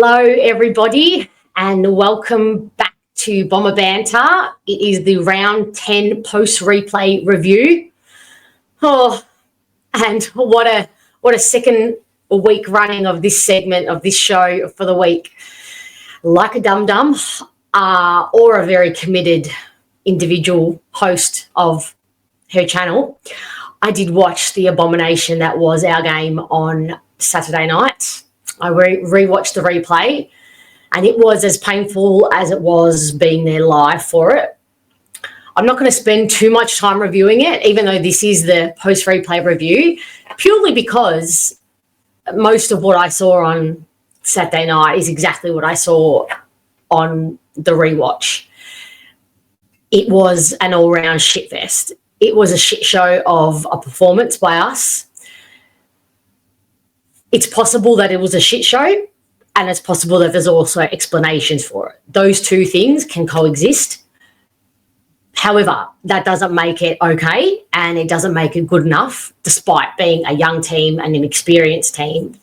Hello, everybody, and welcome back to Bomber Banter. It is the round 10 post-replay review. Oh, and what a second week running of this segment of this show for the week. Like a dum-dum or a very committed individual host of her channel, I did watch the abomination that was our game on Saturday night. I rewatched the replay, and it was as painful as it was being there live for it. I'm not going to spend too much time reviewing it, even though this is the post-replay review, purely because most of what I saw on Saturday night is exactly what I saw on the rewatch. It was an all-round shitfest. It was a shit show of a performance by us. It's possible that it was a shit show, and it's possible that there's also explanations for it. Those two things can coexist. However, that doesn't make it okay, and it doesn't make it good enough, despite being a young team and an experienced team.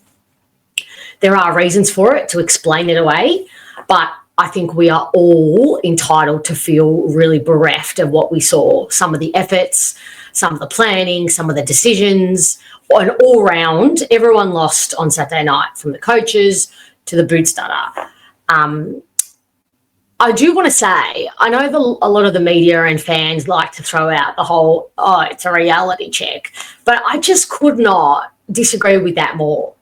There are reasons for it to explain it away, but I think we are all entitled to feel really bereft of what we saw. Some of the efforts, some of the planning, some of the decisions, and all round, everyone lost on Saturday night, from the coaches to the boot starter. I do want to say, I know a lot of the media and fans like to throw out the whole, it's a reality check, but I just could not disagree with that more.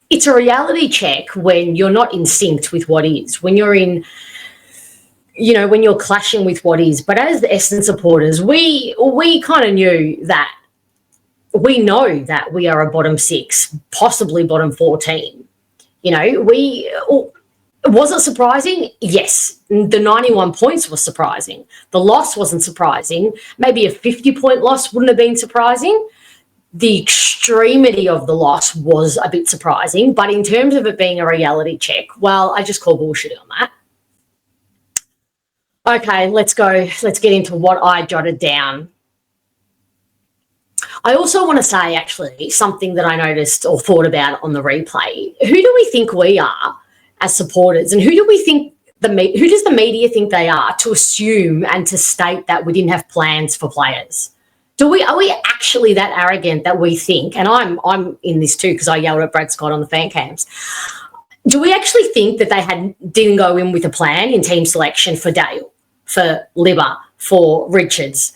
It's a reality check when you're not in sync with what is, when you're in, when you're clashing with what is. But as the Essendon supporters, we kind of knew that. We know that we are a bottom 6, possibly bottom 14. Was it surprising? Yes. The 91 points was surprising. The loss wasn't surprising. Maybe a 50-point loss wouldn't have been surprising. The extremity of the loss was a bit surprising. But in terms of it being a reality check, well, I just call bullshit on that. Okay, let's go. Let's get into what I jotted down. I also want to say, actually, something that I noticed or thought about on the replay. Who do we think we are as supporters, and who does the media think they are to assume and to state that we didn't have plans for players? Are we actually that arrogant that we think, and I'm in this too because I yelled at Brad Scott on the fan cams, do we actually think that they didn't go in with a plan in team selection for Dale, for Libba, for Richards?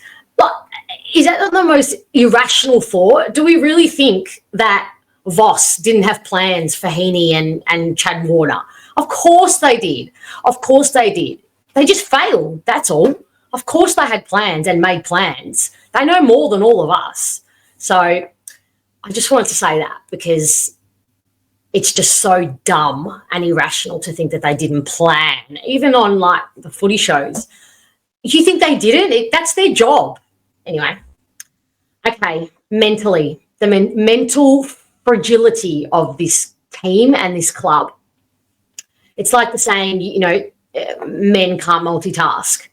Is that the most irrational thought? Do we really think that Voss didn't have plans for Heaney and Chad Warner? Of course they did. Of course they did. They just failed, that's all. Of course they had plans and made plans. They know more than all of us. So I just wanted to say that because it's just so dumb and irrational to think that they didn't plan, even on like the footy shows. You think they didn't? That's their job. Anyway, okay, mentally, the mental fragility of this team and this club. It's like the saying, men can't multitask.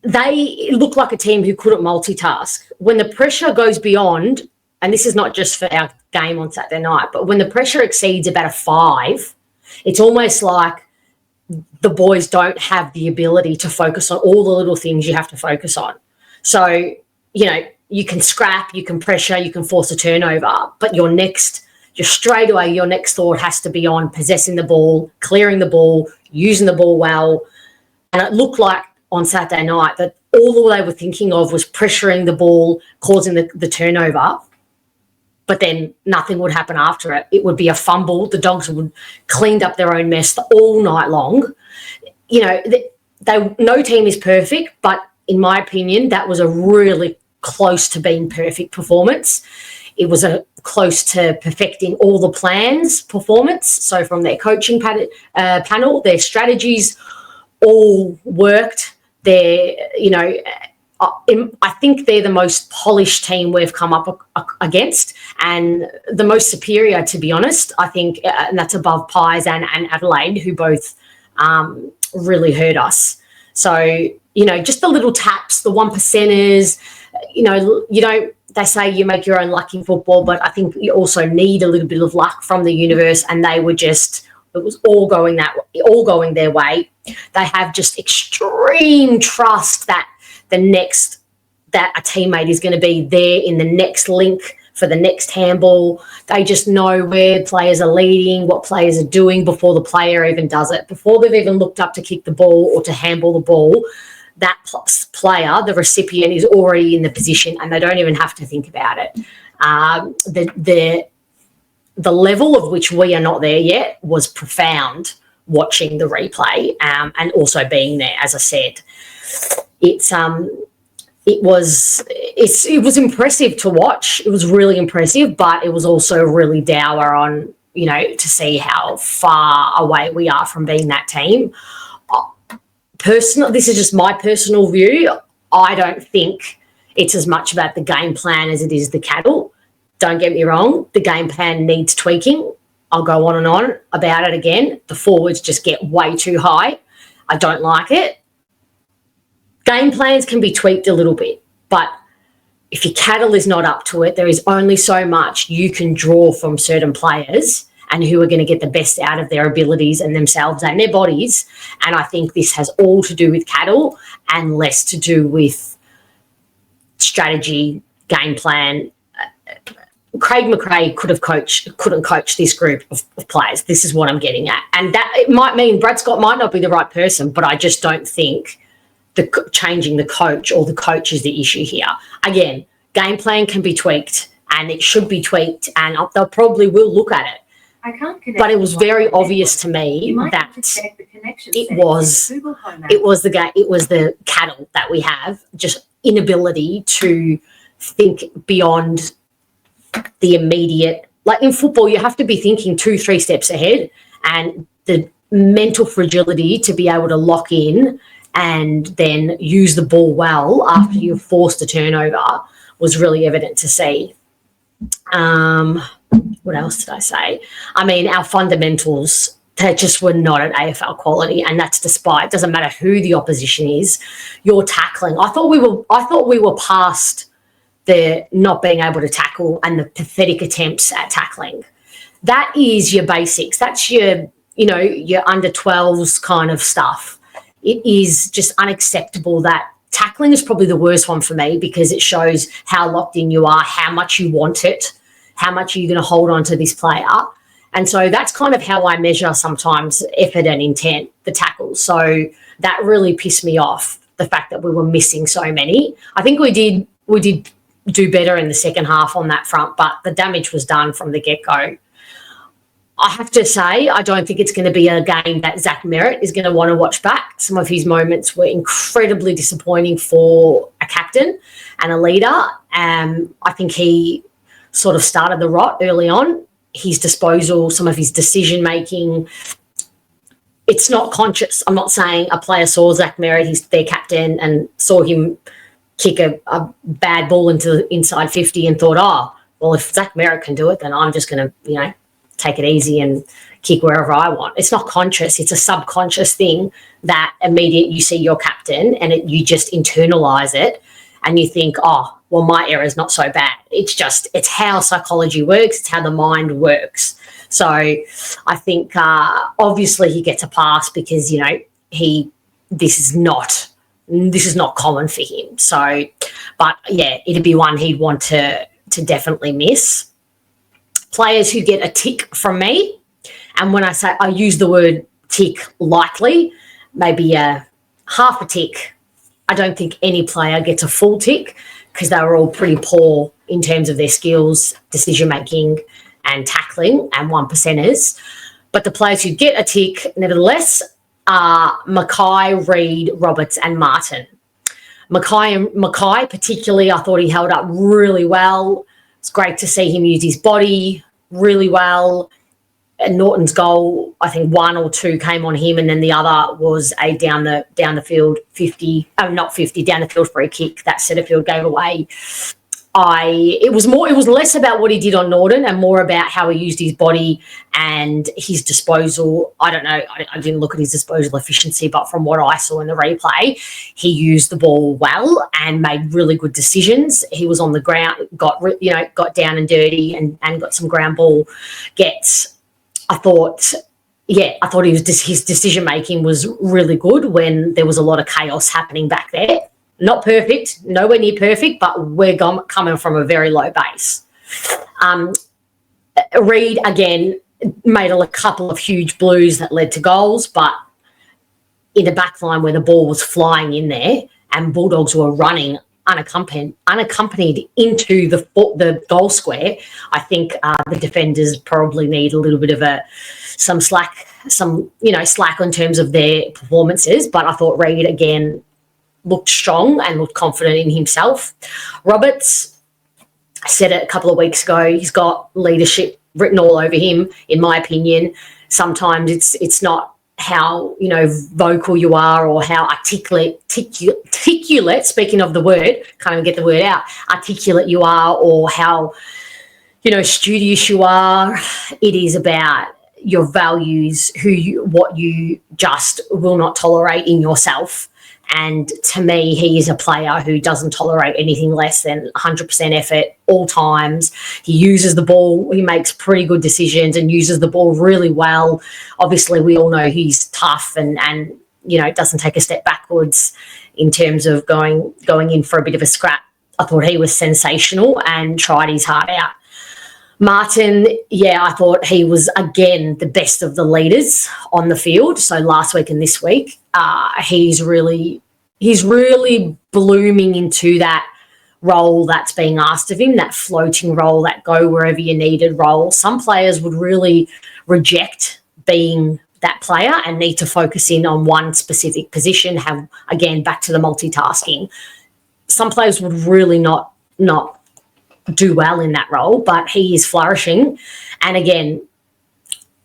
They look like a team who couldn't multitask. When the pressure goes beyond, and this is not just for our game on Saturday night, but when the pressure exceeds about a 5, it's almost like the boys don't have the ability to focus on all the little things you have to focus on. So, you can scrap, you can pressure, you can force a turnover, but your next thought has to be on possessing the ball, clearing the ball, using the ball well. And it looked like on Saturday night that all they were thinking of was pressuring the ball, causing the turnover, but then nothing would happen after it. It would be a fumble. The Dogs would cleaned up their own mess all night long. No team is perfect, but in my opinion, that was a really close to being perfect performance. It was a close to perfecting all the plans performance. So from their coaching panel, their strategies all worked. I think they're the most polished team we've come up against and the most superior, to be honest. I think, and that's above Pies and Adelaide, who both really hurt us. So, just the little taps, the 1%ers, they say you make your own luck in football, but I think you also need a little bit of luck from the universe, and they were just It was all going their way. They have just extreme trust that a teammate is going to be there in the next link for the next handball. They just know where players are leading, what players are doing before the player even does it. Before they've even looked up to kick the ball or to handball the ball, that player, the recipient, is already in the position and they don't even have to think about it. The level of which we are not there yet was profound watching the replay, and also being there, as I said. It was impressive to watch. It was really impressive, but it was also really dour on, to see how far away we are from being that team. This is just my personal view. I don't think it's as much about the game plan as it is the cattle. Don't get me wrong. The game plan needs tweaking. I'll go on and on about it again. The forwards just get way too high. I don't like it. Game plans can be tweaked a little bit, but if your cattle is not up to it, there is only so much you can draw from certain players and who are going to get the best out of their abilities and themselves and their bodies. And I think this has all to do with cattle and less to do with strategy, game plan. Craig McRae couldn't coach this group of players. This is what I'm getting at. And that it might mean Brad Scott might not be the right person, but I just don't think changing the coach or the coach is the issue here. Again, game plan can be tweaked and it should be tweaked, and they probably will look at it. But it was very obvious to me that it was the cattle that we have, just inability to think beyond the immediate. Like in football, you have to be thinking 2-3 steps ahead, and the mental fragility to be able to lock in and then use the ball well after you've forced a turnover was really evident to see. What else did I say? I mean, our fundamentals, they just were not at AFL quality, and that's despite, it doesn't matter who the opposition is, you're tackling. I thought we were past the not being able to tackle and the pathetic attempts at tackling. That is your basics. That's your under 12s kind of stuff. It is just unacceptable. That tackling is probably the worst one for me, because it shows how locked in you are, how much you want it, how much are you going to hold on to this player. And so that's kind of how I measure sometimes effort and intent, the tackles. So that really pissed me off, the fact that we were missing so many. I think we did do better in the second half on that front, but the damage was done from the get-go. I have to say, I don't think it's going to be a game that Zach Merritt is going to want to watch back. Some of his moments were incredibly disappointing for a captain and a leader. I think he sort of started the rot early on. His disposal, some of his decision-making, it's not conscious. I'm not saying a player saw Zach Merritt, he's their captain, and saw him kick a bad ball into inside 50 and thought, oh, well, if Zach Merritt can do it, then I'm just going to, take it easy and kick wherever I want. It's not conscious. It's a subconscious thing that immediate you see your captain and you just internalize it and you think, oh, well, my error is not so bad. It's how psychology works. It's how the mind works. So I think obviously he gets a pass because, this is not common for him. So, but yeah, it'd be one he'd want to definitely miss. Players who get a tick from me, and when I say, I use the word tick lightly, maybe a half a tick. I don't think any player gets a full tick, because they were all pretty poor in terms of their skills, decision-making and tackling, and 1%ers. But the players who get a tick, nevertheless, are Mackay, Reid, Roberts and Martin. Mackay particularly, I thought he held up really well. It's great to see him use his body really well. And Norton's goal, I think 1 or 2 came on him, and then the other was a down the field down the field free kick that Setterfield gave away. It was less about what he did on Norton and more about how he used his body and his disposal. I don't know. I didn't look at his disposal efficiency, but from what I saw in the replay, he used the ball well and made really good decisions. He was on the ground, got down and dirty and got some ground ball gets. I thought I thought his decision making was really good when there was a lot of chaos happening back there. Not perfect, nowhere near perfect, but we're coming from a very low base. Reid, again, made a couple of huge blues that led to goals, but in the back line where the ball was flying in there and Bulldogs were running unaccompanied into the goal square, I think the defenders probably need a little bit of some slack in terms of their performances. But I thought Reid, again, looked strong and looked confident in himself. Roberts, I said it a couple of weeks ago, he's got leadership written all over him, in my opinion. Sometimes it's not how, vocal you are or how articulate, speaking of the word, can't even get the word out, articulate you are, or how, studious you are. It is about your values, what you just will not tolerate in yourself. And to me, he is a player who doesn't tolerate anything less than 100% effort all times. He uses the ball. He makes pretty good decisions and uses the ball really well. Obviously, we all know he's tough and doesn't take a step backwards in terms of going in for a bit of a scrap. I thought he was sensational and tried his heart out. Martin, I thought he was, again, the best of the leaders on the field. So last week and this week, he's really blooming into that role that's being asked of him, that floating role, that go wherever you needed role. Some players would really reject being that player and need to focus in on one specific position, have, again, back to the multitasking. Some players would really not do well in that role, but he is flourishing. And again,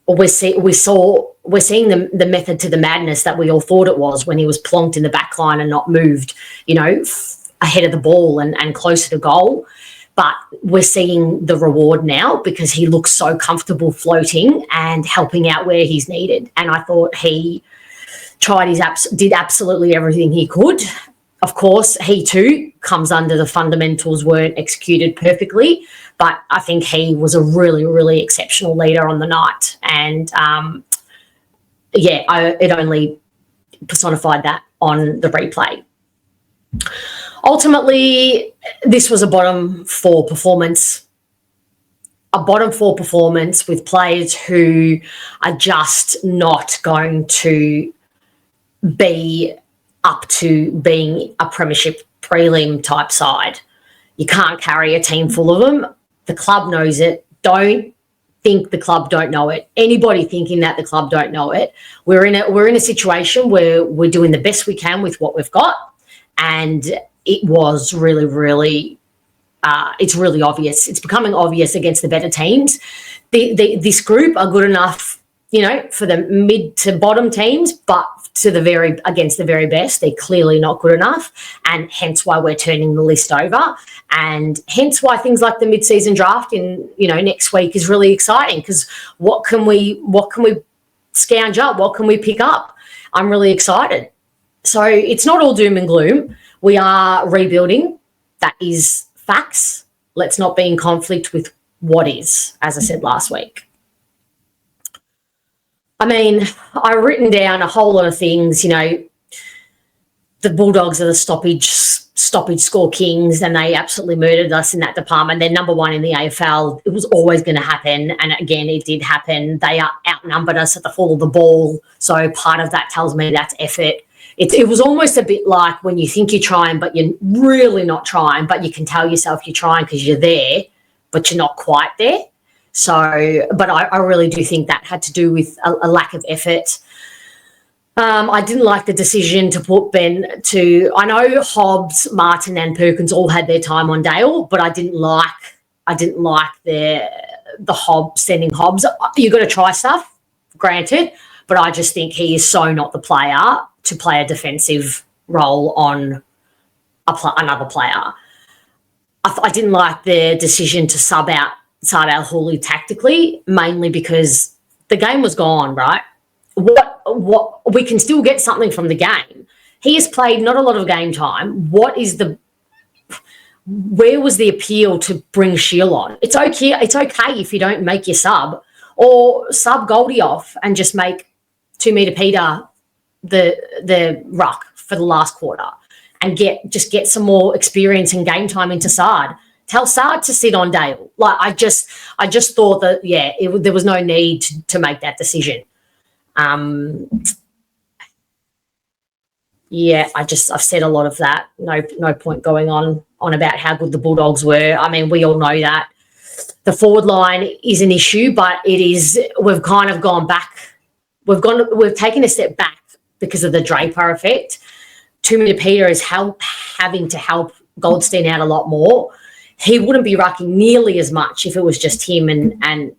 we're seeing the method to the madness that we all thought it was when he was plonked in the back line and not moved, ahead of the ball and closer to goal. But we're seeing the reward now because he looks so comfortable floating and helping out where he's needed. And I thought he did absolutely everything he could. Of course, he too comes under the fundamentals weren't executed perfectly, but I think he was a really, really exceptional leader on the night. And, it only personified that on the replay. Ultimately, this was a bottom four performance with players who are just not going to be up to being a premiership prelim type side. You can't carry a team full of them. The club knows it. Don't think the club don't know it. Anybody thinking that the club don't know it, we're in a situation where we're doing the best we can with what we've got, and it was really, really it's really obvious. It's becoming obvious against the better teams. This group are good enough, for the mid to bottom teams, but against the very best, they're clearly not good enough, and hence why we're turning the list over, and hence why things like the mid-season draft in next week is really exciting, because what can we scrounge up? What can we pick up? I'm really excited. So it's not all doom and gloom. We are rebuilding. That is facts. Let's not be in conflict with what is, as I said last week. I mean, I've written down a whole lot of things. The Bulldogs are the stoppage score kings, and they absolutely murdered us in that department. They're number one in the AFL. It was always going to happen, and again, it did happen. They outnumbered us at the fall of the ball, so part of that tells me that's effort. It was almost a bit like when you think you're trying, but you're really not trying, but you can tell yourself you're trying because you're there, but you're not quite there. So, but I really do think that had to do with a lack of effort. I didn't like the decision to put Ben to. I know Hobbs, Martin, and Perkins all had their time on Dale, but I didn't like the Hobbs sending Hobbs. You've got to try stuff, granted, but I just think he is so not the player to play a defensive role on another player. I didn't like the decision to sub out Hooley tactically, mainly because the game was gone, right? What we can still get something from the game. He has played not a lot of game time. Where was the appeal to bring Shield on? It's okay if you don't make your sub, or sub Goldie off and just make 2 metre Peter the ruck for the last quarter and get some more experience and game time into Sard. Tell Sard to sit on Dale. Like I just thought that there was no need to make that decision. I've said a lot of that. No point going on about how good the Bulldogs were. I mean, we all know that. The forward line is an issue, but we've kind of gone back. We've taken a step back because of the Draper effect. 2 metre Peter is having to help Goldstein out a lot more. He wouldn't be rucking nearly as much if it was just him and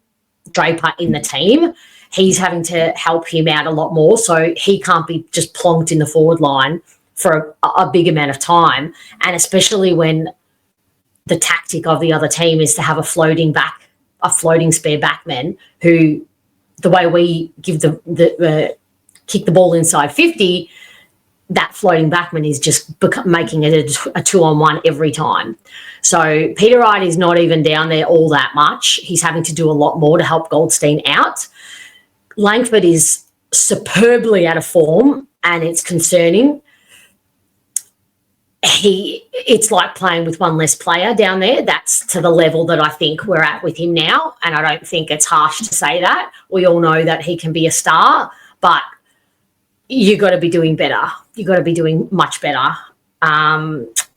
Draper in the team. He's having to help him out a lot more, so he can't be just plonked in the forward line for a big amount of time, and especially when the tactic of the other team is to have a floating spare backman who, the way we give kick the ball inside 50, that floating backman is just making it a 2-on-1 every time. So Peter Wright is not even down there all that much. He's having to do a lot more to help Goldstein out. Langford is superbly out of form, and it's concerning. It's like playing with one less player down there. That's to the level that I think we're at with him now, and I don't think it's harsh to say that. We all know that he can be a star, but you got to be doing better. You got to be doing much better.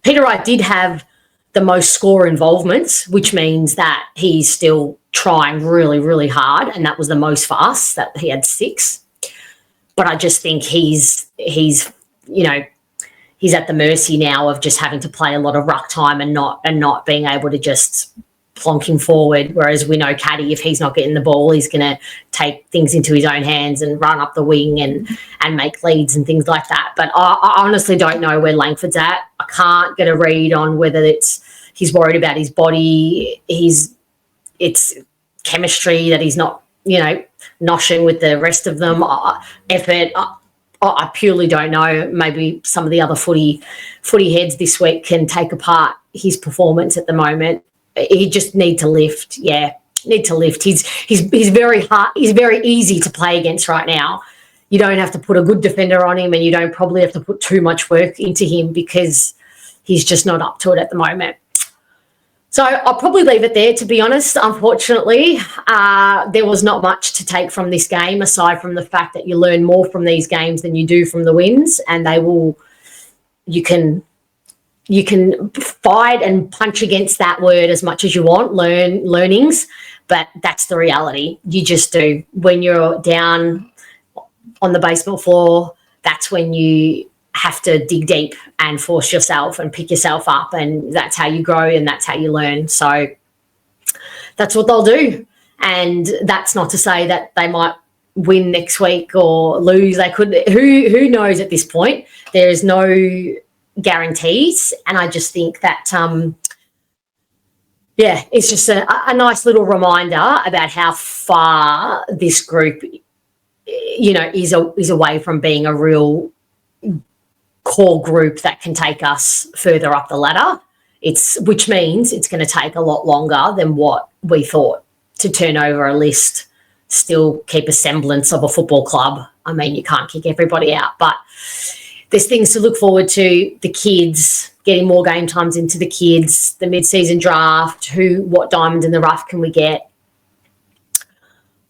Peter Wright did have the most score involvements, which means that he's still trying really, really hard, and that was the most for us, that he had 6. But I just think he's at the mercy now of just having to play a lot of ruck time and not being able to just plonk him forward. Whereas we know Caddy, if he's not getting the ball, he's going to take things into his own hands and run up the wing and make leads and things like that. But I honestly don't know where Langford's at. I can't get a read on whether he's worried about his body, it's chemistry that he's not, noshing with the rest of them, effort. I purely don't know. Maybe some of the other footy heads this week can take apart his performance at the moment. He just need to lift. Yeah, need to lift. He's very hard. He's very easy to play against right now. You don't have to put a good defender on him, and you don't probably have to put too much work into him because he's just not up to it at the moment. So I'll probably leave it there, to be honest. Unfortunately, there was not much to take from this game aside from the fact that you learn more from these games than you do from the wins, and you can fight and punch against that word as much as you want, learnings, but that's the reality. You just do. When you're down on the basement floor, that's when you have to dig deep and force yourself and pick yourself up, and that's how you grow and that's how you learn. So that's what they'll do. And that's not to say that they might win next week or lose. They could. Who knows at this point? There is no guarantees, and I just think that it's just a nice little reminder about how far this group is away from being a real core group that can take us further up the ladder. Which means it's going to take a lot longer than what we thought to turn over a list, still keep a semblance of a football club. I mean, you can't kick everybody out, but there's things to look forward to. The kids, getting more game times into the kids, the mid-season draft, what diamond in the rough can we get?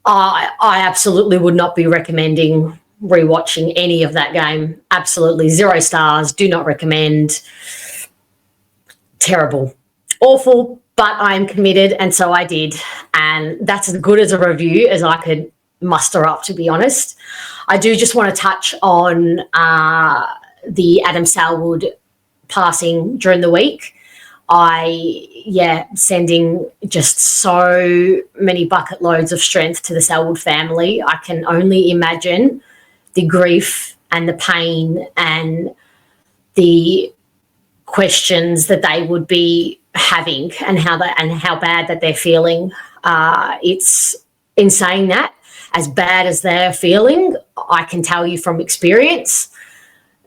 I absolutely would not be recommending rewatching any of that game. Absolutely 0 stars. Do not recommend. Terrible. Awful, but I am committed, and so I did. And that's as good as a review as I could muster up, to be honest. I do just want to touch on the Adam Selwood passing during the week. Sending just so many bucket loads of strength to the Selwood family. I can only imagine the grief and the pain and the questions that they would be having and how bad that they're feeling. It's in saying that, as bad as they're feeling, I can tell you from experience,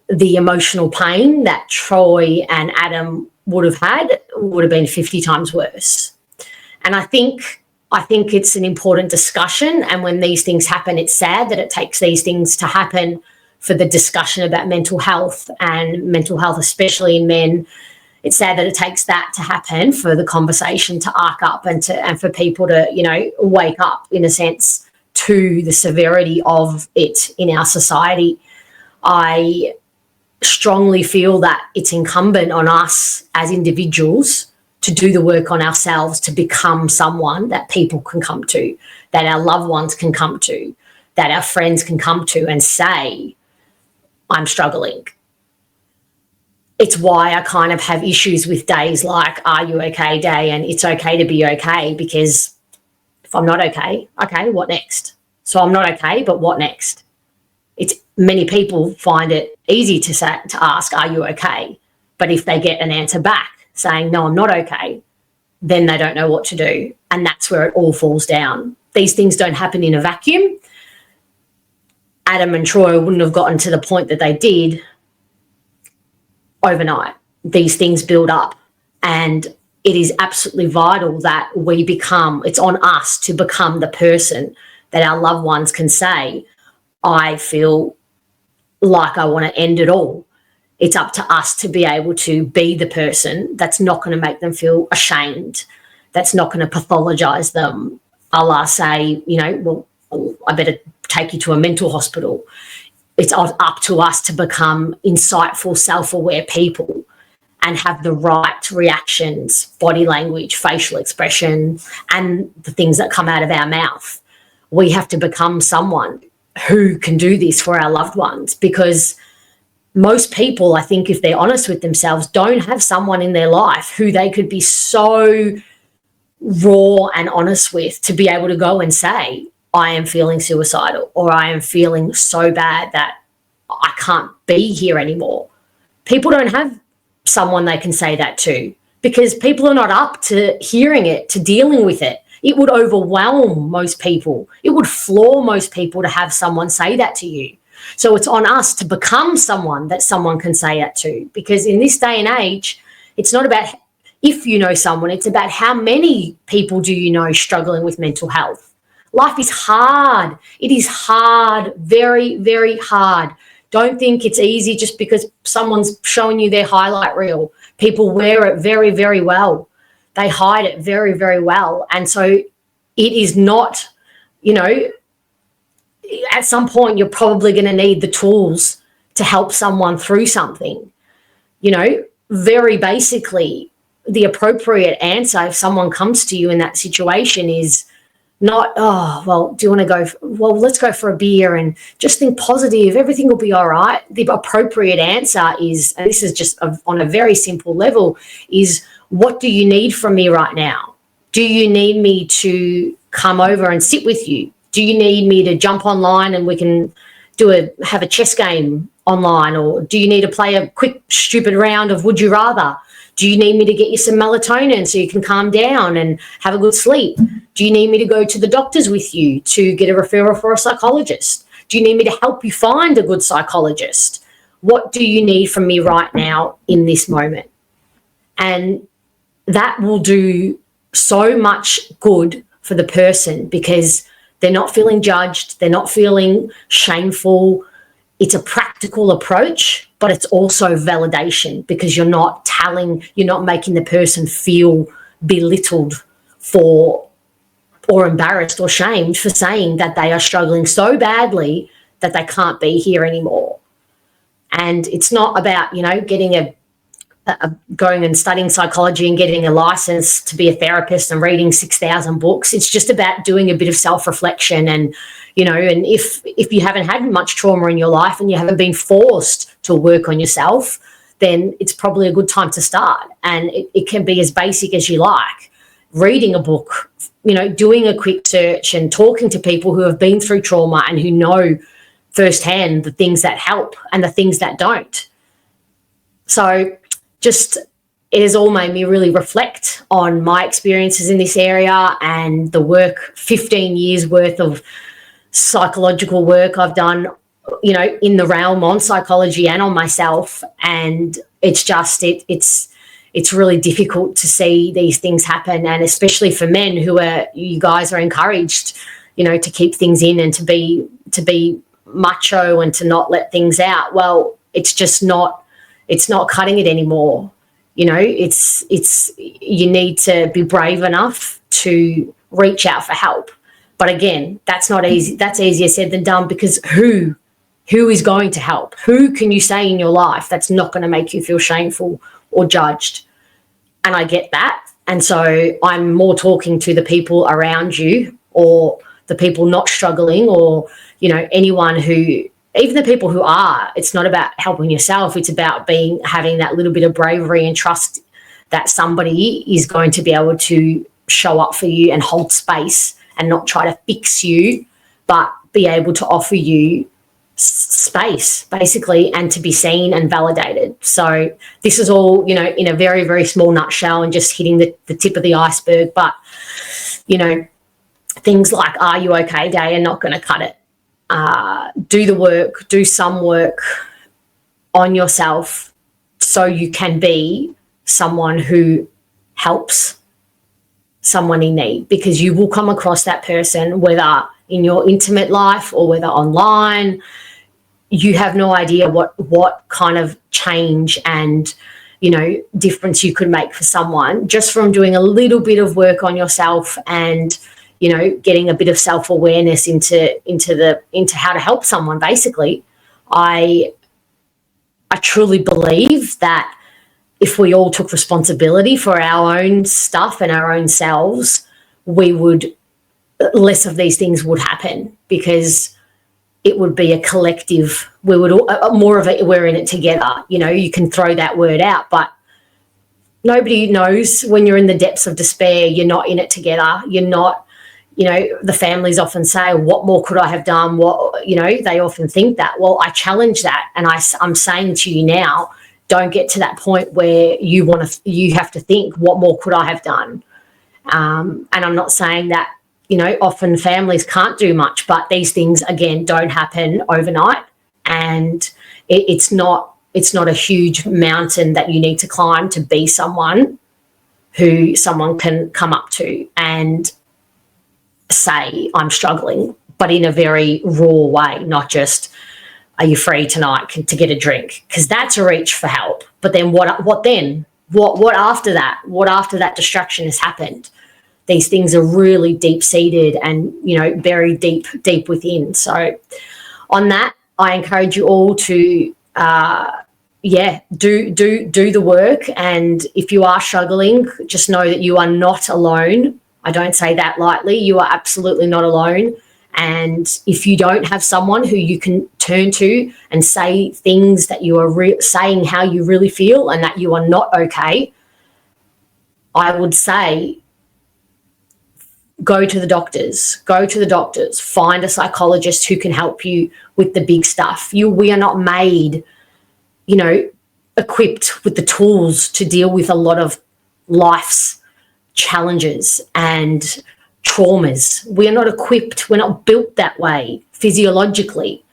the emotional pain that Troy and Adam would have been 50 times worse. And I think I think it's an important discussion. And when these things happen, it's sad that it takes these things to happen for the discussion about mental health, and mental health, especially in men. It's sad that it takes that to happen for the conversation to arc up and for people to, wake up, in a sense, to the severity of it in our society. I strongly feel that it's incumbent on us as individuals to do the work on ourselves to become someone that people can come to, that our loved ones can come to, that our friends can come to and say, I'm struggling. It's why I kind of have issues with days like Are You Okay Day and It's Okay to Be Okay, because if I'm not okay, what next? So I'm not okay, but what next? Many people find it easy to ask, are you okay? But if they get an answer back saying, no, I'm not okay, then they don't know what to do. And that's where it all falls down. These things don't happen in a vacuum. Adam and Troy wouldn't have gotten to the point that they did overnight. These things build up, and it is absolutely vital that it's on us to become the person that our loved ones can say, I feel like I want to end it all. It's up to us to be able to be the person that's not going to make them feel ashamed, that's not going to pathologize them, a la say, well, I better take you to a mental hospital. It's up to us to become insightful, self-aware people and have the right reactions, body language, facial expression, and the things that come out of our mouth. We have to become someone who can do this for our loved ones, because most people, I think, if they're honest with themselves, don't have someone in their life who they could be so raw and honest with to be able to go and say, I am feeling suicidal, or I am feeling so bad that I can't be here anymore. People don't have someone they can say that to, because people are not up to hearing it, to dealing with it. It would overwhelm most people. It would floor most people to have someone say that to you. So it's on us to become someone that someone can say that to, because in this day and age, it's not about if you know someone, it's about how many people do you know struggling with mental health. Life is hard. It is hard, very, very hard. Don't think it's easy just because someone's showing you their highlight reel. People wear it very, very well. They hide it very, very well. And so it is not, at some point you're probably going to need the tools to help someone through something. Very basically, the appropriate answer if someone comes to you in that situation is not, oh, well, do you want to go? Let's go for a beer and just think positive. Everything will be all right. The appropriate answer is, and this is just on a very simple level, is what do you need from me right now? Do you need me to come over and sit with you? Do you need me to jump online and we can have a chess game online? Or do you need to play a quick, stupid round of Would You Rather? Do you need me to get you some melatonin so you can calm down and have a good sleep? Do you need me to go to the doctors with you to get a referral for a psychologist? Do you need me to help you find a good psychologist? What do you need from me right now in this moment? And that will do so much good for the person, because they're not feeling judged, they're not feeling shameful. It's a practical approach, but it's also validation, because you're not making the person feel belittled or embarrassed or shamed for saying that they are struggling so badly that they can't be here anymore. And it's not about, getting going and studying psychology and getting a license to be a therapist and reading 6,000 books. It's just about doing a bit of self-reflection. And, and if you haven't had much trauma in your life and you haven't been forced to work on yourself, then it's probably a good time to start. And it can be as basic as you like. Reading a book, doing a quick search and talking to people who have been through trauma and who know firsthand the things that help and the things that don't. So it has all made me really reflect on my experiences in this area and the work, 15 years worth of psychological work I've done, in the realm on psychology and on myself. And it's it's really difficult to see these things happen. And especially for men you guys are encouraged, to keep things in and to be macho and to not let things out. Well, it's not cutting it anymore. You need to be brave enough to reach out for help. But again, that's not easy. That's easier said than done, because who is going to help? Who can you say in your life that's not going to make you feel shameful or judged? And I get that. And so I'm more talking to the people around you, or the people not struggling, or, anyone who, even the people who are. It's not about helping yourself. It's about having that little bit of bravery and trust that somebody is going to be able to show up for you and hold space and not try to fix you, but be able to offer you space, basically, and to be seen and validated. So this is all, in a very, very small nutshell and just hitting the tip of the iceberg. But, things like Are You Okay Day are not going to cut it. Do the work, do some work on yourself so you can be someone who helps someone in need, because you will come across that person, whether in your intimate life or whether online. You have no idea what kind of change and, difference you could make for someone just from doing a little bit of work on yourself and, getting a bit of self-awareness into how to help someone. Basically, I truly believe that if we all took responsibility for our own stuff and our own selves, less of these things would happen, because it would be a collective. We would more of it. We're in it together. You can throw that word out, but nobody knows when you're in the depths of despair. You're not in it together. You're not. The families often say, "What more could I have done?" They often think that. Well, I challenge that, and I'm saying to you now, don't get to that point where you have to think, "What more could I have done?" And I'm not saying that. Often families can't do much, but these things, again, don't happen overnight. And it's not a huge mountain that you need to climb to be someone who someone can come up to and say, I'm struggling, but in a very raw way, not just, are you free tonight to get a drink? Because that's a reach for help. But then what then? What after that? What after that distraction has happened? These things are really deep-seated and, very deep within. So on that, I encourage you all to, do the work. And if you are struggling, just know that you are not alone. I don't say that lightly. You are absolutely not alone. And if you don't have someone who you can turn to and say things that you are saying how you really feel and that you are not okay, I would say, go to the doctors, find a psychologist who can help you with the big stuff. We are not made, equipped with the tools to deal with a lot of life's challenges and traumas. We are not equipped. We're not built that way physiologically.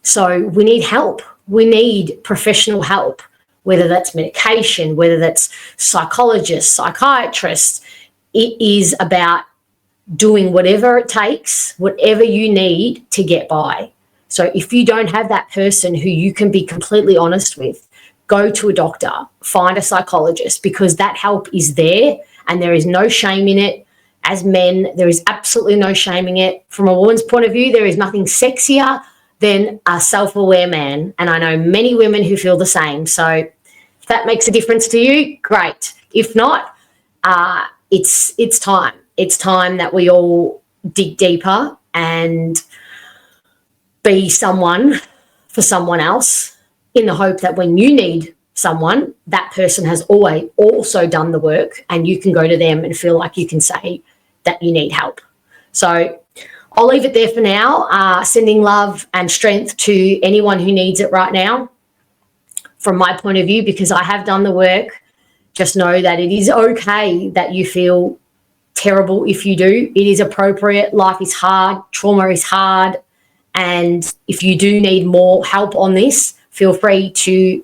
So we need help. We need professional help, whether that's medication, whether that's psychologists, psychiatrists. It is about doing whatever it takes, whatever you need to get by. So if you don't have that person who you can be completely honest with, go to a doctor, find a psychologist, because that help is there and there is no shame in it. As men, there is absolutely no shame in it. From a woman's point of view, there is nothing sexier than a self-aware man. And I know many women who feel the same. So if that makes a difference to you, great. If not, it's time. It's time that we all dig deeper and be someone for someone else, in the hope that when you need someone, that person has always also done the work and you can go to them and feel like you can say that you need help. So I'll leave it there for now, sending love and strength to anyone who needs it right now. From my point of view, because I have done the work, just know that it is okay that you feel terrible if you do. It is appropriate. Life is hard. Trauma is hard. And if you do need more help on this, feel free to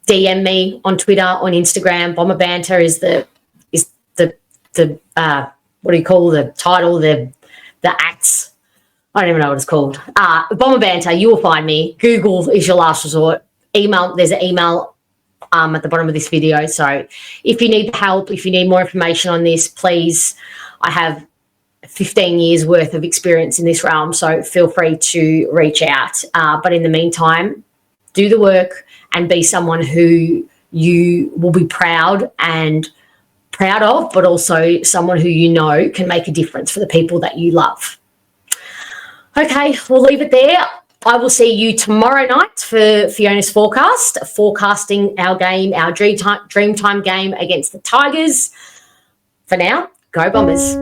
DM me on Twitter, on Instagram. Bomber Banter is the what do you call the title, the acts. I don't even know what it's called. Bomber Banter, you will find me. Google is your last resort. Email, there's an email at the bottom of this video. So if you need help, if you need more information on this, please, I have 15 years worth of experience in this realm, so feel free to reach out. But in the meantime, do the work and be someone who you will be proud of, but also someone who you know can make a difference for the people that you love. Okay, we'll leave it there. I will see you tomorrow night for Fiona's forecast, forecasting our game, our Dreamtime game against the Tigers. For now, go Bombers.